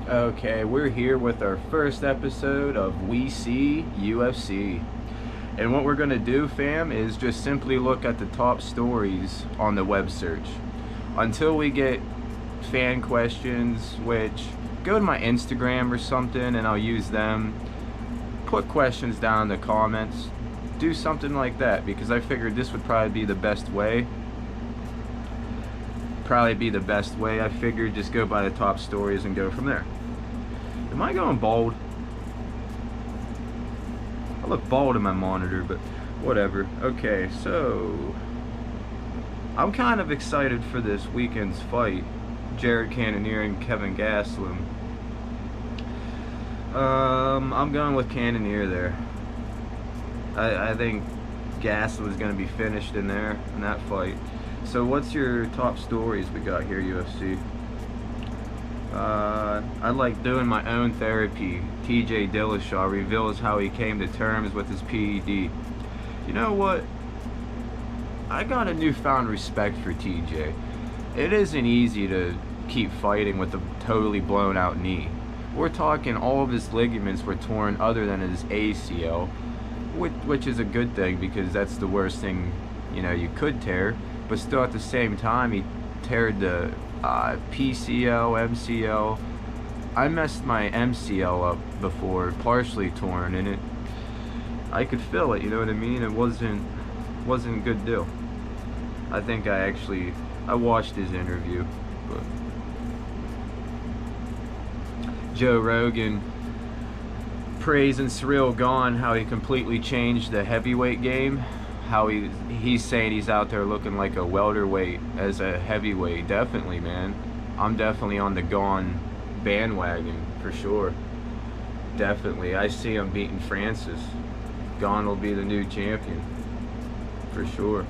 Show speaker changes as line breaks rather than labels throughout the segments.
Okay, we're here with our first episode of We See UFC. And what we're going to do, fam, is just simply look at the top stories on the web search. Until we get fan questions, which go to my Instagram or something and I'll use them. Put questions down in the comments. Do something like that, because I figured this would probably be the best way. I figured just go by the top stories and go from there. Am I going bald? I look bald in my monitor, but whatever. Okay, so I'm kind of excited for this weekend's fight, Jared Cannonier and Kevin Gastelum. I'm going with Cannonier there. I think Gastelum is going to be finished in that fight. So what's your top stories we got here, UFC? I like doing my own therapy. TJ Dillashaw reveals how he came to terms with his PED. You know what? I got a newfound respect for TJ. It isn't easy to keep fighting with a totally blown out knee. We're talking all of his ligaments were torn other than his ACL, which is a good thing because that's the worst thing, you know, you could tear. But still at the same time, he teared the PCL, MCL. I messed my MCL up before, partially torn, and I could feel it, you know what I mean? It wasn't a good deal. I think I watched his interview. But Joe Rogan praising Cyril Gane, how he completely changed the heavyweight game. How he's saying he's out there looking like a welterweight as a heavyweight. Definitely, man. I'm definitely on the Gane bandwagon for sure. Definitely. I see him beating Francis. Gane will be the new champion for sure.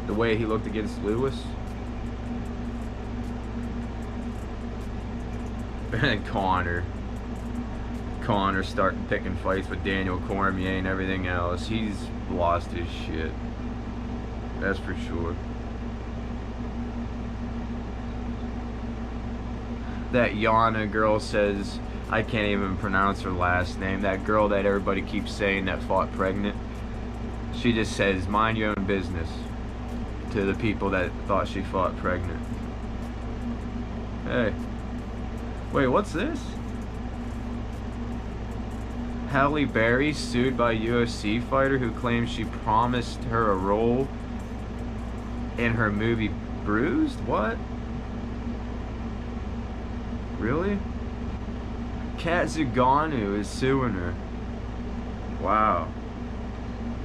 The way he looked against Lewis. And Conor starting picking fights with Daniel Cormier and everything else. He's lost his shit. That's for sure. That Yana girl says, I can't even pronounce her last name. That girl that everybody keeps saying that fought pregnant. She just says, mind your own business to the people that thought she fought pregnant. Hey. Wait, what's this? Halle Berry sued by UFC fighter who claims she promised her a role in her movie Bruised? What? Really? Kat Zingano is suing her. Wow.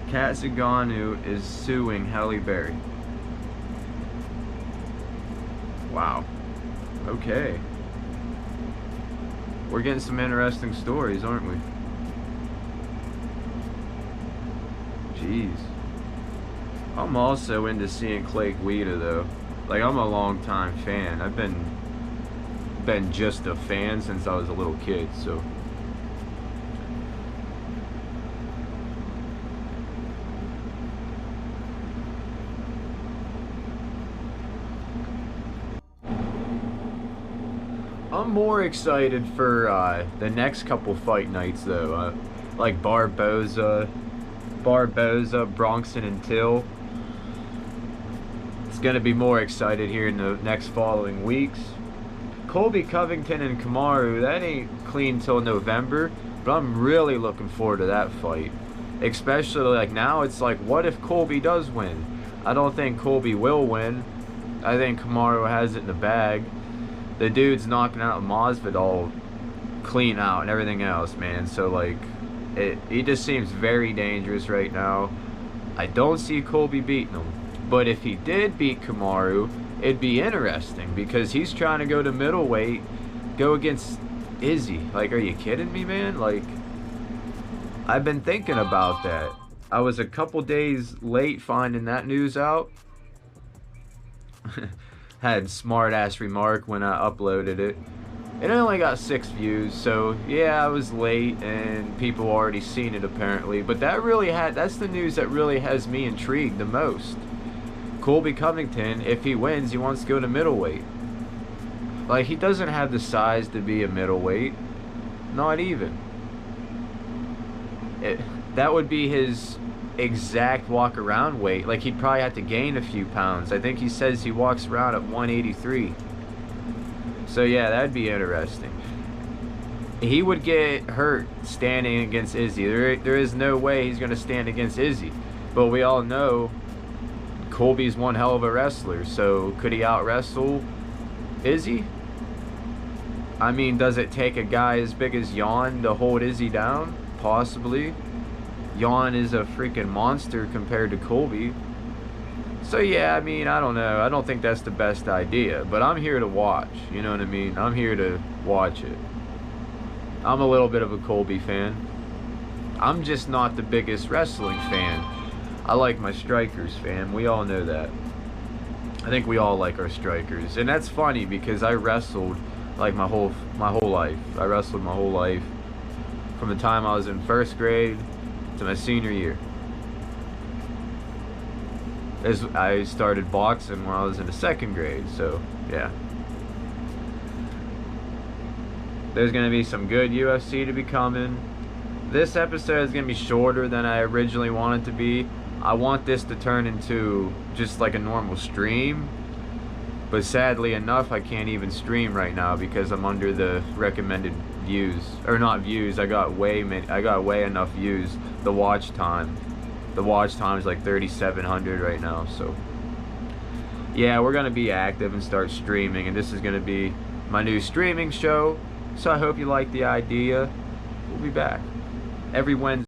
Kat Zingano is suing Halle Berry. Wow. Okay. We're getting some interesting stories, aren't we? Jeez. I'm also into seeing Clay Guida though. Like, I'm a long time fan. I've been just a fan since I was a little kid, so I'm more excited for the next couple fight nights though. Like Barboza, Bronson and Till. It's gonna be more excited here in the next following weeks. Colby Covington and Kamaru, that ain't clean till November, but I'm really looking forward to that fight. Especially like now, it's like, what if Colby does win? I don't think Colby will win. I think Kamaru has it in the bag. The dude's knocking out Masvidal clean out and everything else, man. So like, he just seems very dangerous right now. I don't see Colby beating him. But if he did beat Kamaru, it'd be interesting because he's trying to go to middleweight, go against Izzy. Like, are you kidding me, man? Like, I've been thinking about that. I was a couple days late finding that news out. Had smart-ass remark when I uploaded it. It only got 6 views, so yeah, I was late and people already seen it apparently. But that's the news that really has me intrigued the most. Colby Covington, if he wins, he wants to go to middleweight. Like, he doesn't have the size to be a middleweight. Not even. That would be his exact walk around weight. Like, he'd probably have to gain a few pounds. I think he says he walks around at 183. So yeah, that'd be interesting. He would get hurt standing against Izzy. There is no way he's going to stand against Izzy. But we all know Colby's one hell of a wrestler. So could he out wrestle Izzy? I mean, does it take a guy as big as Jan to hold Izzy down? Possibly. Jan is a freaking monster compared to Colby. So yeah, I mean, I don't know. I don't think that's the best idea. But I'm here to watch. You know what I mean? I'm here to watch it. I'm a little bit of a Colby fan. I'm just not the biggest wrestling fan. I like my strikers, fam. We all know that. I think we all like our strikers. And that's funny because I wrestled like my whole life. I wrestled my whole life from the time I was in first grade to my senior year. I started boxing when I was in the second grade, so yeah. There's going to be some good UFC to be coming. This episode is going to be shorter than I originally wanted to be. I want this to turn into just like a normal stream. But sadly enough, I can't even stream right now because I'm under the recommended views. Or not views, I got way enough views. The watch time. The watch time is like 3,700 right now, so yeah, we're going to be active and start streaming, and this is going to be my new streaming show. So I hope you like the idea. We'll be back every Wednesday.